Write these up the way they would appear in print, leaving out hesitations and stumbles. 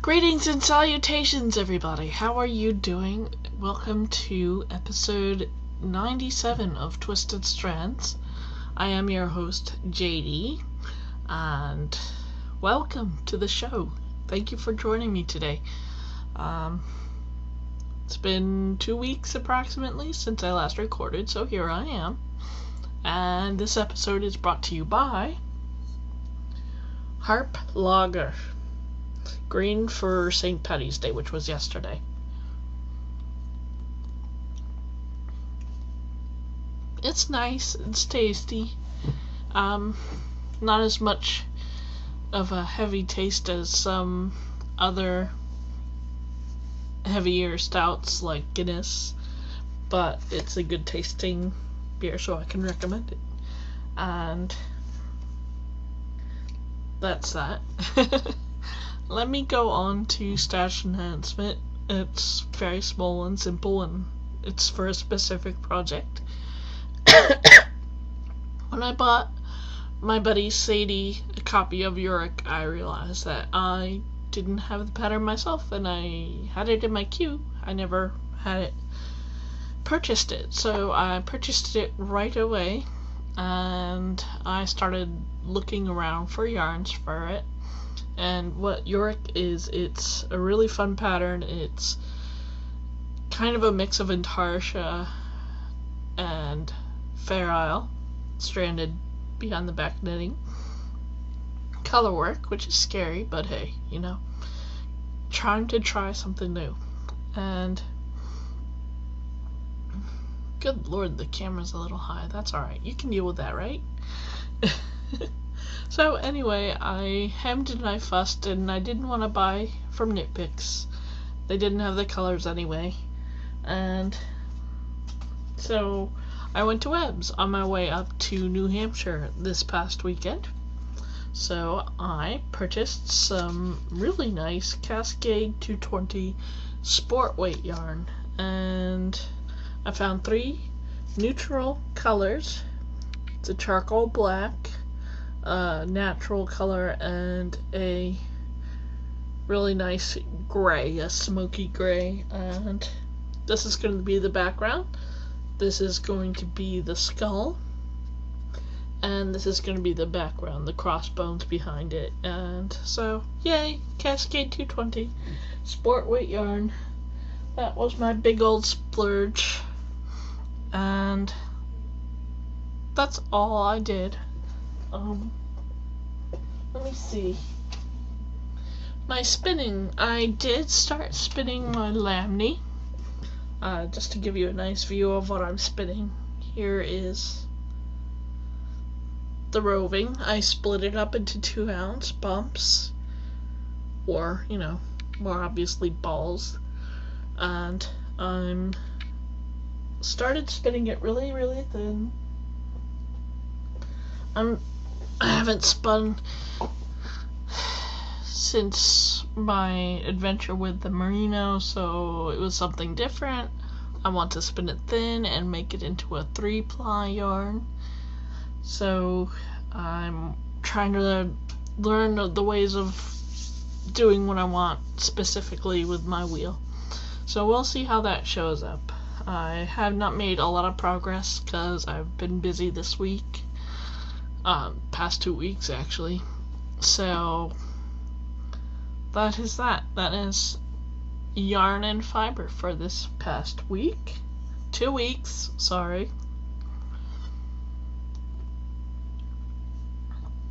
Greetings and salutations, everybody. How are you doing? Welcome to episode 97 of Twisted Strands. I am your host, JD, and welcome to the show. Thank you for joining me today. It's been 2 weeks approximately since I last recorded, so here I am. And this episode is brought to you by Harp Lager. Green for St. Paddy's Day, which was yesterday. It's nice, it's tasty. Not as much of a heavy taste as some other heavier stouts like Guinness, but it's a good tasting beer, so I can recommend it. And that's that. Let me go on to stash enhancement. It's very small and simple, and it's for a specific project. When I bought my buddy Sadie a copy of Yorick, I realized that I didn't have the pattern myself, and I had it in my queue. I never had it purchased it, so I purchased it right away, and I started looking around for yarns for it. And what Yorick is, it's a really fun pattern. It's kind of a mix of Intarsia and Fair Isle, stranded behind the back knitting. Color work, which is scary, but hey, you know, trying to try something new. And good lord, the camera's a little high. That's alright. You can deal with that, right? So anyway, I hemmed and I fussed, and I didn't want to buy from Knit Picks. They didn't have the colors anyway. And so I went to Webb's on my way up to New Hampshire this past weekend. So I purchased some really nice Cascade 220 sport weight yarn. And I found 3 neutral colors. It's a charcoal black, natural color, and a really nice gray, a smoky gray. And this is going to be the background. This is going to be the skull, and this is going to be the background, the crossbones behind it. And so, yay, Cascade 220 sport weight yarn. That was my big old splurge, and that's all I did. Let me see. My spinning. I did start spinning my lamney. Just to give you a nice view of what I'm spinning. Here is the roving. I split it up into 2-ounce bumps, or, you know, more obviously balls. And I'm started spinning it really, really thin. I haven't spun since my adventure with the merino, so it was something different. I want to spin it thin and make it into a 3-ply yarn. So I'm trying to learn the ways of doing what I want specifically with my wheel. So we'll see how that shows up. I have not made a lot of progress because I've been busy this week. Past 2 weeks actually. So that is that. That is yarn and fiber for this past week. 2 weeks, sorry.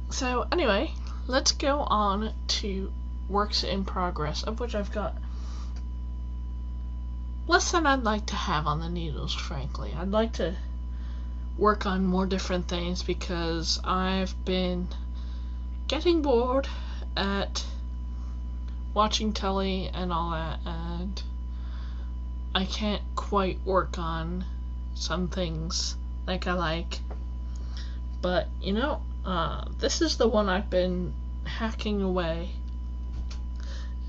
So anyway, let's go on to works in progress, of which I've got less than I'd like to have on the needles, frankly. I'd like to work on more different things because I've been getting bored at watching telly and all that, and I can't quite work on some things like I like. But, you know, this is the one I've been hacking away.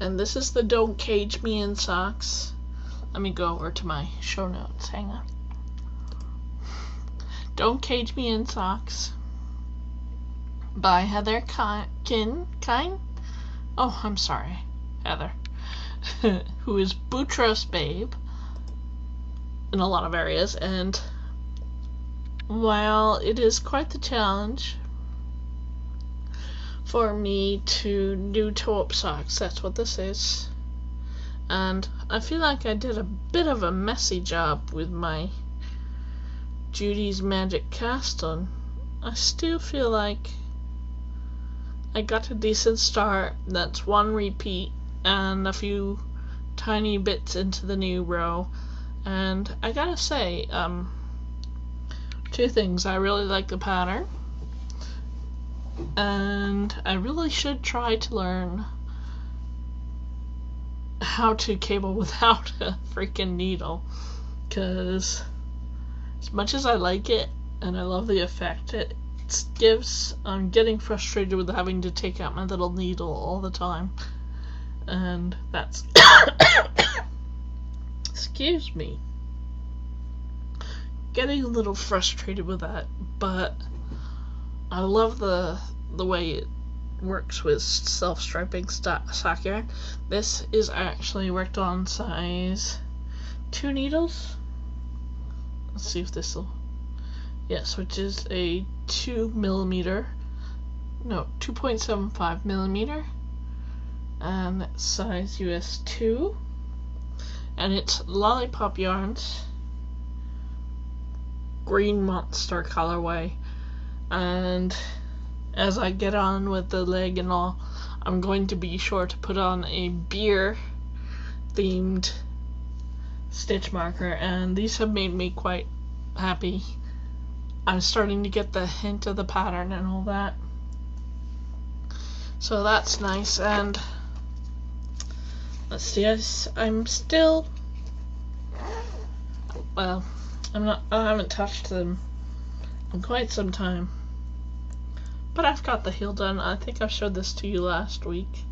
And this is the Don't Cage Me in Socks. Let me go over to my show notes. Hang on. Don't Cage Me in Socks by Heather Kine. Oh, I'm sorry. Heather, who is Boutros Babe in a lot of areas, and while it is quite the challenge for me to do toe-up socks, that's what this is, and I feel like I did a bit of a messy job with my Judy's Magic cast on. I still feel like I got a decent start. That's one repeat and a few tiny bits into the new row, and I gotta say, two things. I really like the pattern, and I really should try to learn how to cable without a freaking needle, because as much as I like it and I love the effect it gives, I'm getting frustrated with having to take out my little needle all the time, and that's excuse me, getting a little frustrated with that. But I love the way it works with self-striping sock yarn. This is actually worked on size 2 needles. Let's see if this will, yes, which is a 2.75 millimeter, and it's size US 2, and it's Lollipop Yarns Green Monster colorway. And as I get on with the leg and all, I'm going to be sure to put on a beer themed stitch marker, and these have made me quite happy. I'm starting to get the hint of the pattern and all that, so that's nice. And let's see, I'm still, well, I haven't touched them in quite some time, but I've got the heel done. I think I showed this to you last week.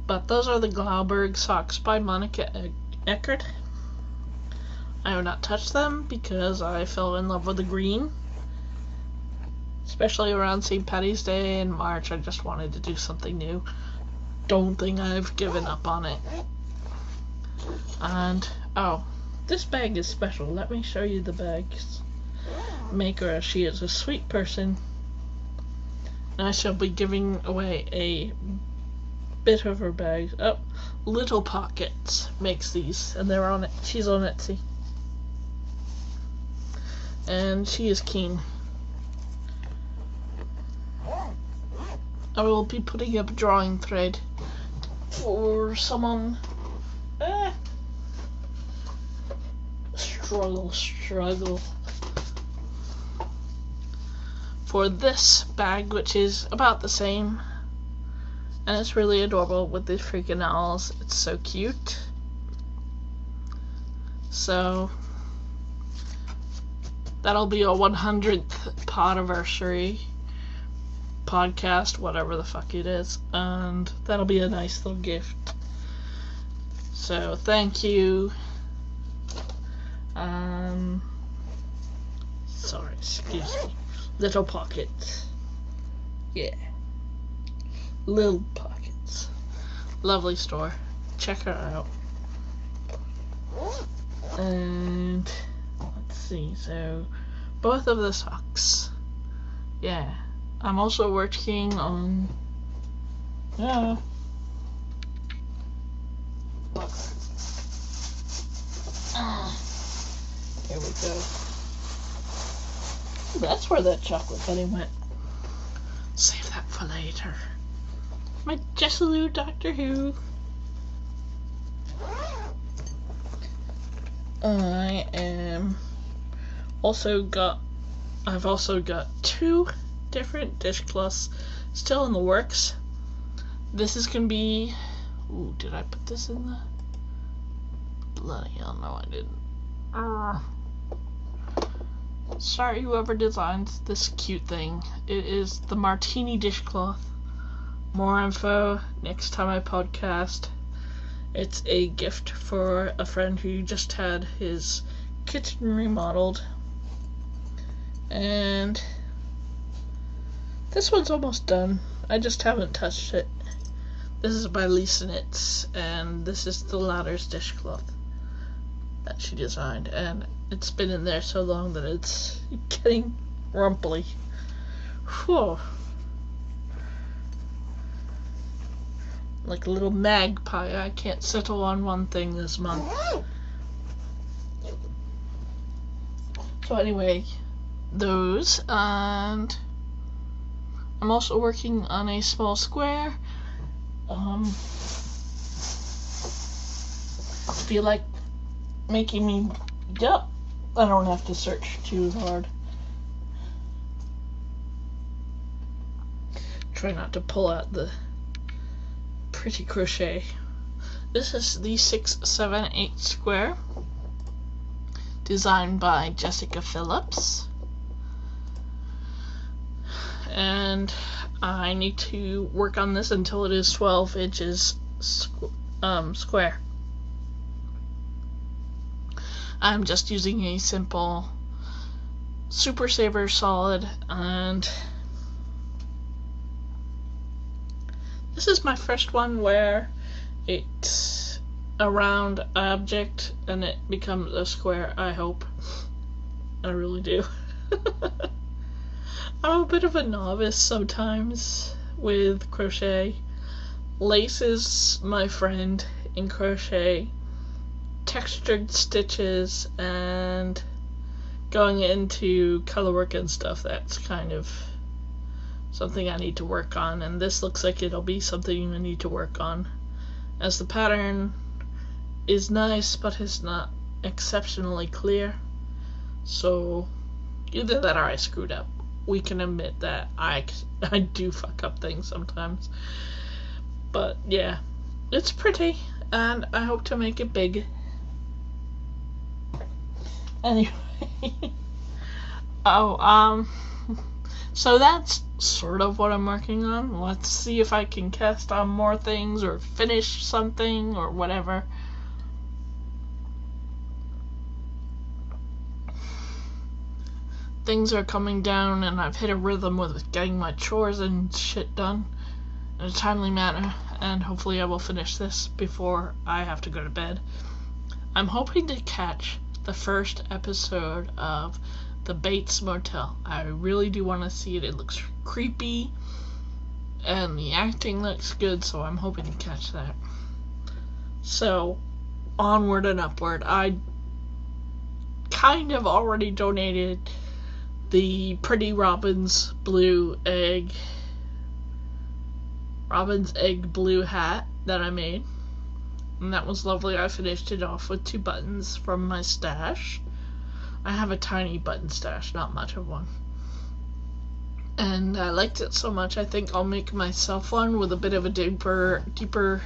But those are the Glauberg socks by Monica Eckert. I have not touched them because I fell in love with the green, especially around St. Patty's Day in March. I just wanted to do something new. Don't think I've given up on it. And oh, this bag is special. Let me show you the bag's maker. She is a sweet person, and I shall be giving away a bit of her bag. Oh, Little Pockets makes these, and they're on it. She's on Etsy, and she is keen. I will be putting up a drawing thread for someone. Struggle for this bag, which is about the same, and it's really adorable with these freaking owls. It's so cute. So that'll be a 100th podiversary podcast, whatever the fuck it is, and that'll be a nice little gift. So thank you. Sorry, excuse me. Little Pockets. Yeah. Little Pockets. Lovely store. Check her out. And let's see, so both of the socks. Yeah. I'm also working on here we go. That's where that chocolate bunny went. Save that for later. My Jessalou Doctor Who. I've also got 2 different dishcloths still in the works. This is gonna be, ooh, did I put this in the, bloody hell, no I didn't. Sorry whoever designed this cute thing. It is the Martini dishcloth. More info next time I podcast. It's a gift for a friend who just had his kitchen remodeled. And this one's almost done. I just haven't touched it. This is by Lisa Knits, and this is the ladder's dishcloth that she designed, and it's been in there so long that it's getting rumply. Whew. Like a little magpie. I can't settle on one thing this month. So anyway, those, and I'm also working on a small square. If you like making me, yep, I don't have to search too hard. Try not to pull out the pretty crochet. This is the 678 square, designed by Jessica Phillips, and I need to work on this until it is 12 inches square. I'm just using a simple Super Saver solid, and this is my first one where it's a round object and it becomes a square, I hope. I really do. I'm a bit of a novice sometimes with crochet. Lace is my friend in crochet. Textured stitches and going into colorwork and stuff, that's kind of something I need to work on, and this looks like it'll be something I need to work on, as the pattern is nice but it's not exceptionally clear. So either that or I screwed up. We can admit that I do fuck up things sometimes, but yeah, it's pretty and I hope to make it big. Anyway, so that's sort of what I'm working on. Let's see if I can cast on more things or finish something or whatever. Things are coming down and I've hit a rhythm with getting my chores and shit done in a timely manner, and hopefully I will finish this before I have to go to bed. I'm hoping to catch the first episode of the Bates Motel. I really do want to see it. It looks creepy and the acting looks good, so I'm hoping to catch that. So onward and upward. I kind of already donated the Pretty Robin's egg blue hat that I made, and that was lovely. I finished it off with 2 buttons from my stash. I have a tiny button stash, not much of one, and I liked it so much I think I'll make myself one with a bit of a deeper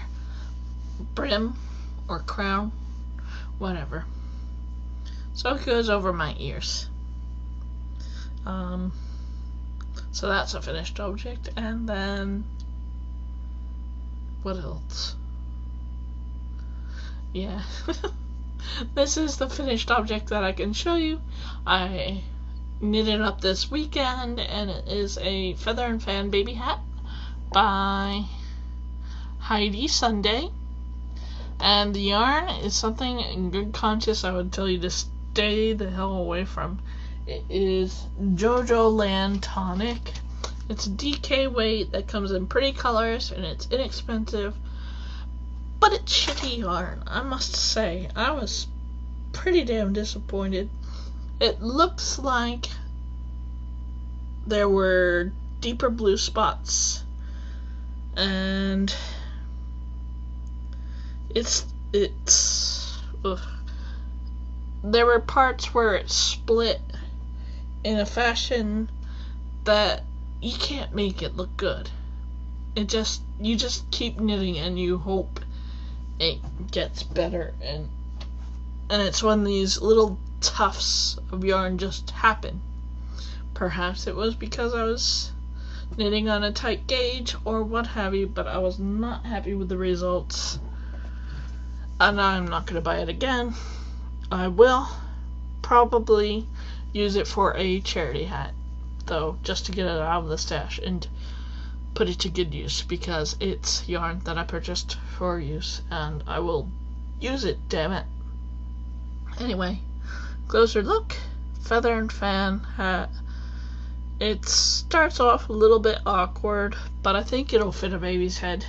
brim or crown, whatever, so it goes over my ears. So that's a finished object, and then what else? Yeah. This is the finished object that I can show you. I knitted up this weekend, and it is a Feather and Fan baby hat by Heidi Sunday, and the yarn is something in good conscience I would tell you to stay the hell away from. It is Jojo Land Tonic. It's a DK weight that comes in pretty colors, and it's inexpensive, but it's shitty yarn. I must say, I was pretty damn disappointed. It looks like there were deeper blue spots, and there were parts where it split in a fashion that you can't make it look good. You just keep knitting and you hope it gets better, and it's when these little tufts of yarn just happen. Perhaps it was because I was knitting on a tight gauge or what have you, but I was not happy with the results, and I'm not going to buy it again. I will probably use it for a charity hat, though, just to get it out of the stash. And put it to good use, because it's yarn that I purchased for use, and I will use it, damn it. Anyway, closer look, feather and fan hat. It starts off a little bit awkward, but I think it'll fit a baby's head.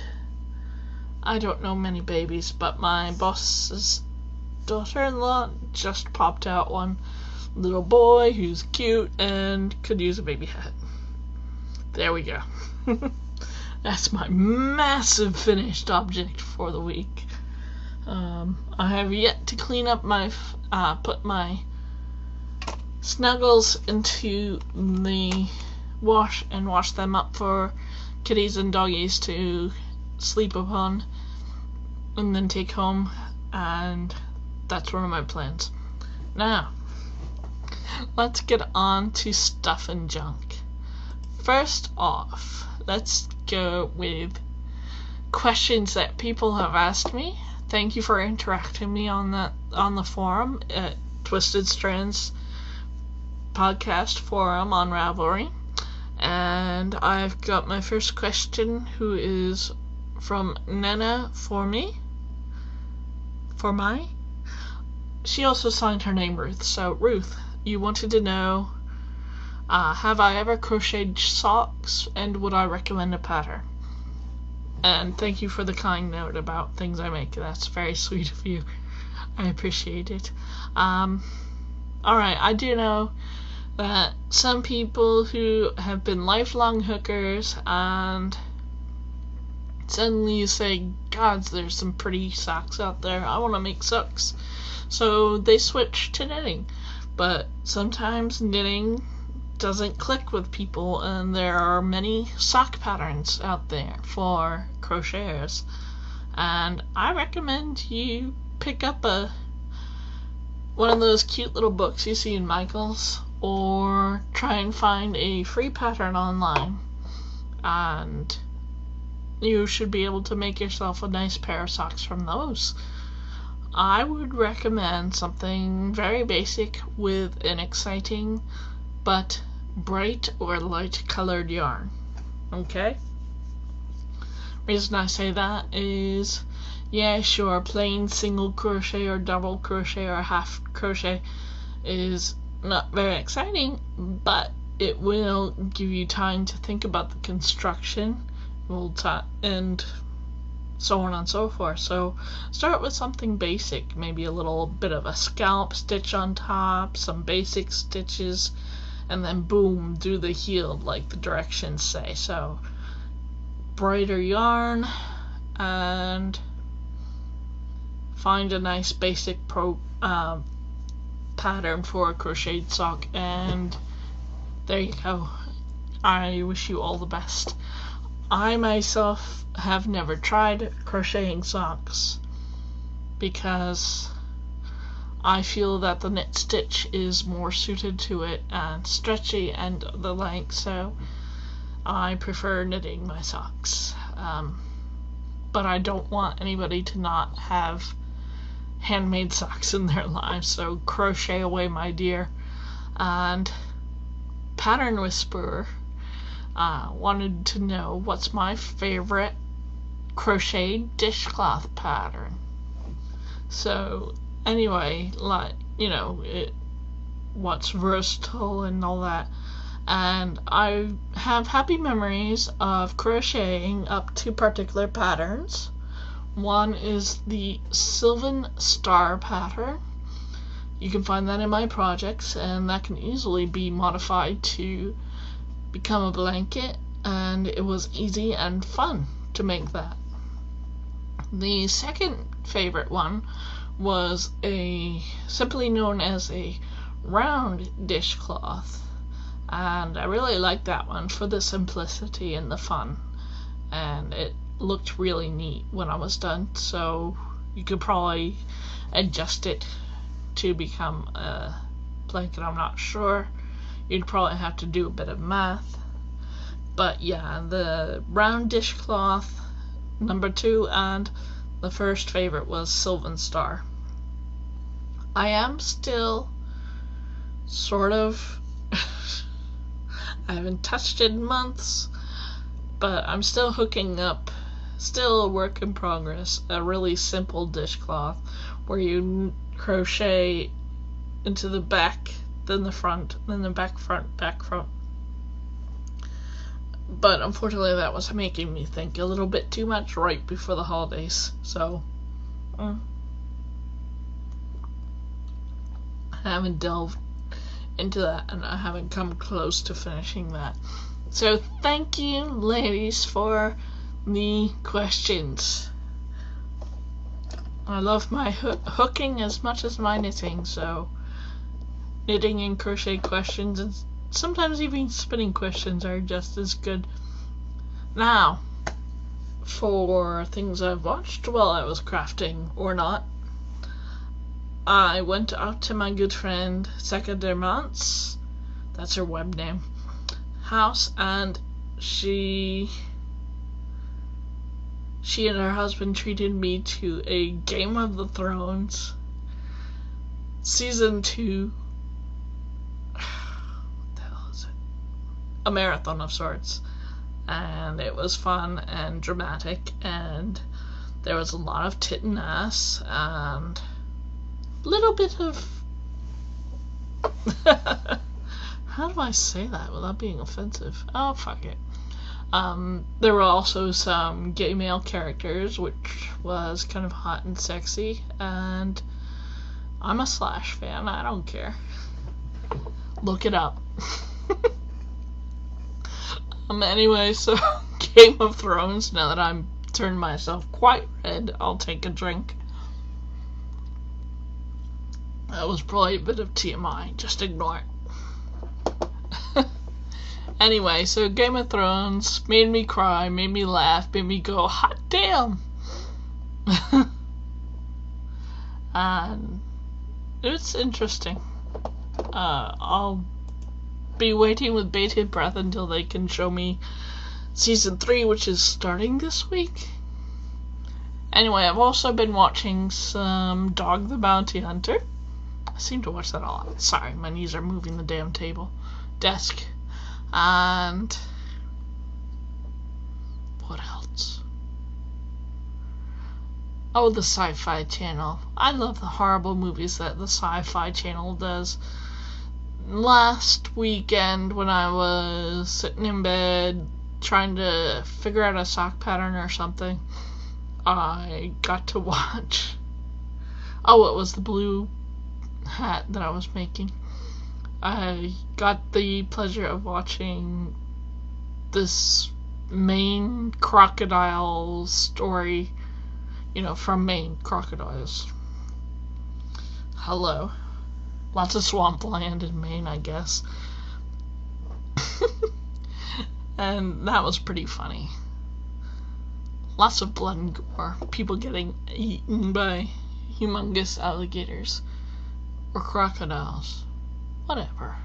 I don't know many babies, but my boss's daughter-in-law just popped out one little boy who's cute and could use a baby head. There we go. That's my massive finished object for the week. I have yet to clean up my, put my snuggles into the wash and wash them up for kitties and doggies to sleep upon and then take home, and that's one of my plans. Now, let's get on to stuff and junk. First off, let's go with questions that people have asked me. Thank you for interacting me on the forum at Twisted Strands podcast forum on Ravelry. And I've got my first question, who is from Nana for me. She also signed her name Ruth. So Ruth, you wanted to know, have I ever crocheted socks, and would I recommend a pattern? And thank you for the kind note about things I make. That's very sweet of you. I appreciate it. Alright, I do know that some people who have been lifelong hookers and suddenly you say, God, there's some pretty socks out there, I want to make socks. So they switch to knitting. But sometimes knitting doesn't click with people, and there are many sock patterns out there for crocheters. And I recommend you pick up one of those cute little books you see in Michael's, or try and find a free pattern online, and you should be able to make yourself a nice pair of socks from those. I would recommend something very basic with an exciting but bright or light colored yarn. Okay? Reason I say that is, yeah, sure, plain single crochet or double crochet or half crochet is not very exciting, but it will give you time to think about the construction, and so on and so forth. So start with something basic, maybe a little bit of a scallop stitch on top, some basic stitches, and then boom, do the heel like the directions say. So brighter yarn, and find a nice basic pattern for a crocheted sock, and there you go. I wish you all the best. I myself have never tried crocheting socks because I feel that the knit stitch is more suited to it and stretchy and the length, so I prefer knitting my socks. But I don't want anybody to not have handmade socks in their lives, so crochet away, my dear. And Pattern Whisperer wanted to know what's my favorite crocheted dishcloth pattern. So anyway, like, you know, what's versatile and all that. And I have happy memories of crocheting up to particular patterns. One is the Sylvan Star pattern. You can find that in my projects, and that can easily be modified to become a blanket, and it was easy and fun to make that. The second favorite one was simply known as a round dishcloth, and I really liked that one for the simplicity and the fun, and it looked really neat when I was done, so you could probably adjust it to become a blanket. I'm not sure. You'd probably have to do a bit of math, but yeah, the round dishcloth number 2, and the first favorite was Sylvan Star. I am still sort of I haven't touched it in months, but I'm still hooking up, still a work in progress, a really simple dishcloth where you crochet into the back, then the front, then the back front, back front. But unfortunately that was making me think a little bit too much right before the holidays, so I haven't delved into that, and I haven't come close to finishing that. So thank you, ladies, for the questions. I love my hooking as much as my knitting, so knitting and crochet questions, and sometimes even spinning questions, are just as good. Now, for things I've watched while I was crafting or not, I went out to my good friend Secca Dermant's, that's her web name, house, and she and her husband treated me to a Game of the Thrones Season 2, what the hell is it? A marathon of sorts. And it was fun and dramatic, and there was a lot of tit and ass, and a little bit of how do I say that without being offensive? Oh, fuck it. There were also some gay male characters, which was kind of hot and sexy, and I'm a Slash fan, I don't care. Look it up. Anyway, so Game of Thrones, now that I'm turned myself quite red, I'll take a drink. That was probably a bit of TMI, just ignore it. Anyway, so Game of Thrones made me cry, made me laugh, made me go, hot damn! And it's interesting. I'll be waiting with bated breath until they can show me Season 3, which is starting this week. Anyway, I've also been watching some Dog the Bounty Hunter. I seem to watch that a lot. Sorry, my knees are moving the damn desk. And what else? Oh, the Sci-Fi Channel. I love the horrible movies that the Sci-Fi Channel does. Last weekend, when I was sitting in bed trying to figure out a sock pattern or something, I got to watch, oh, it was the blue hat that I was making. I got the pleasure of watching this Maine crocodile story, from Maine crocodiles. Hello. Lots of swampland in Maine, I guess. And that was pretty funny. Lots of blood and gore. People getting eaten by humongous alligators. Or crocodiles. Whatever.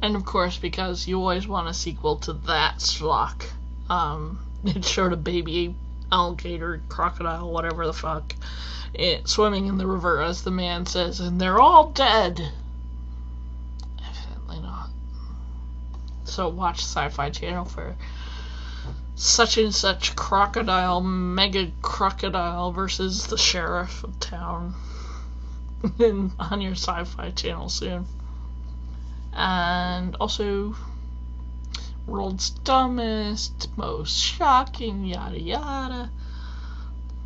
And of course, because you always want a sequel to that schlock, it showed a baby alligator, crocodile, whatever the fuck, swimming in the river, as the man says, and they're all dead. Evidently not. So watch Sci-Fi Channel for such and such crocodile, mega crocodile versus the sheriff of town on your Sci-Fi Channel soon. And also World's Dumbest, Most Shocking, yada yada.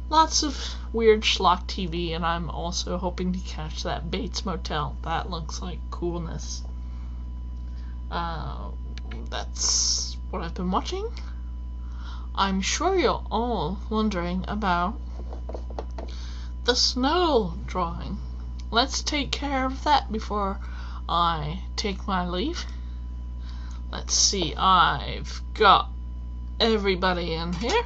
Lots of weird schlock TV, and I'm also hoping to catch that Bates Motel. That looks like coolness. That's what I've been watching. I'm sure you're all wondering about the snow drawing. Let's take care of that before I take my leave. Let's see, I've got everybody in here.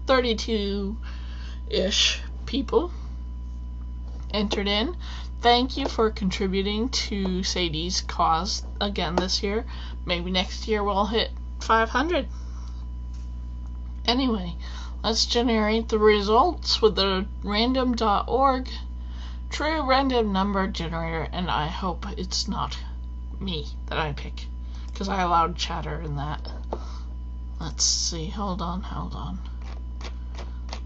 32-ish people entered in. Thank you for contributing to Sadie's cause again this year. Maybe next year we'll hit 500. Anyway, let's generate the results with the random.org true random number generator, and I hope it's not me that I pick, because I allowed chatter in that. Let's see, hold on.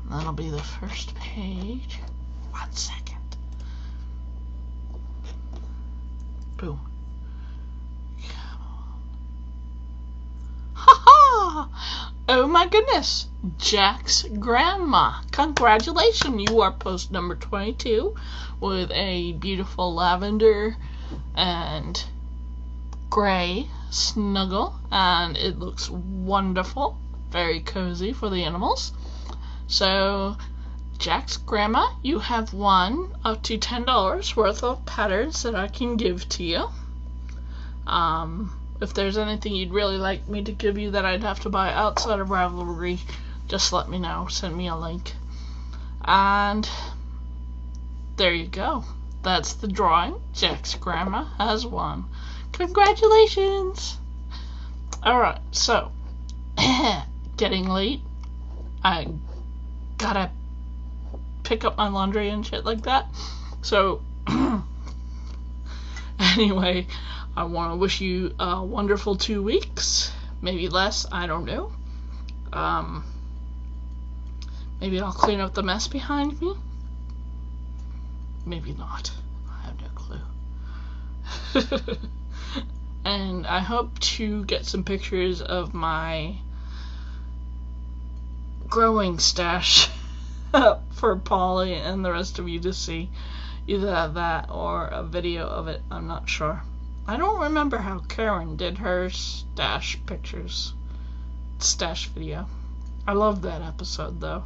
That'll be the first page. 1 second. Boom. Come on. Ha! Oh my goodness! Jack's grandma. Congratulations! You are post number 22 with a beautiful lavender and gray snuggle, and it looks wonderful. Very cozy for the animals. So, Jack's grandma, you have won up to $10 worth of patterns that I can give to you. If there's anything you'd really like me to give you that I'd have to buy outside of Ravelry, just let me know. Send me a link. And there you go. That's the drawing. Jack's grandma has won. Congratulations! Alright, so, getting late. I gotta pick up my laundry and shit like that. So, anyway, I want to wish you a wonderful 2 weeks. Maybe less, I don't know. Maybe I'll clean up the mess behind me. Maybe not. I have no clue. And I hope to get some pictures of my growing stash for Polly and the rest of you to see. Either that or a video of it, I'm not sure. I don't remember how Karen did her stash video. I love that episode though.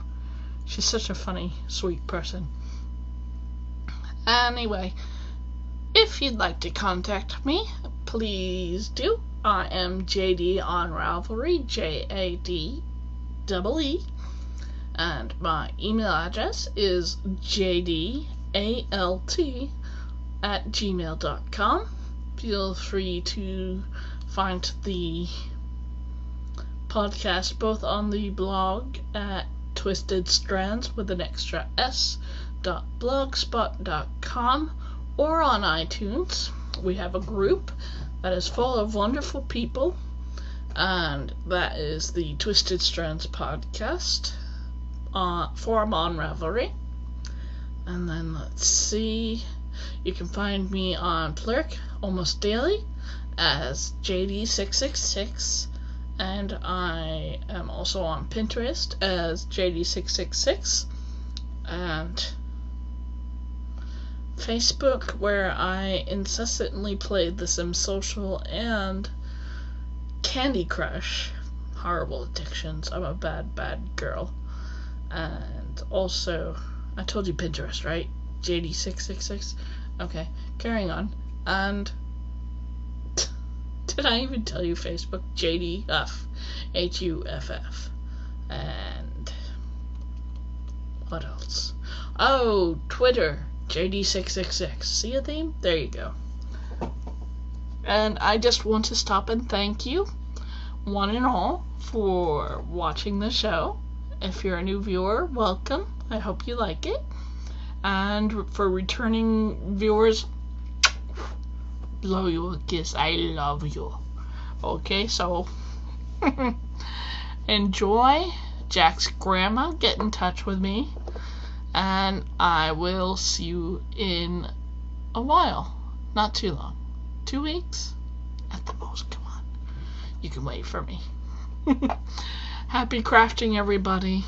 She's such a funny, sweet person. Anyway, if you'd like to contact me, please do. I am JD on Ravelry, JADEE. And my email address is jdalt@gmail.com. Feel free to find the podcast both on the blog at Twisted Strands with an extra s.blogspot.com or on iTunes. We have a group that is full of wonderful people, and that is the Twisted Strands podcast forum on Ravelry. And then let's see, you can find me on Plurk almost daily as JD666, and I am also on Pinterest as JD666, and Facebook, where I incessantly play The Sims Social and Candy Crush. Horrible addictions. I'm a bad girl. And also, I told you Pinterest, right? JD666. Okay, carrying on. And did I even tell you Facebook? JDUff. HUFF. And what else? Oh, Twitter. JD666. See a theme? There you go. And I just want to stop and thank you, one and all, for watching the show. If you're a new viewer, welcome. I hope you like it. And for returning viewers, blow you a kiss. I love you. Okay, so enjoy. Jack's grandma, get in touch with me. And I will see you in a while. Not too long. 2 weeks? At the most, come on. You can wait for me. Happy crafting, everybody.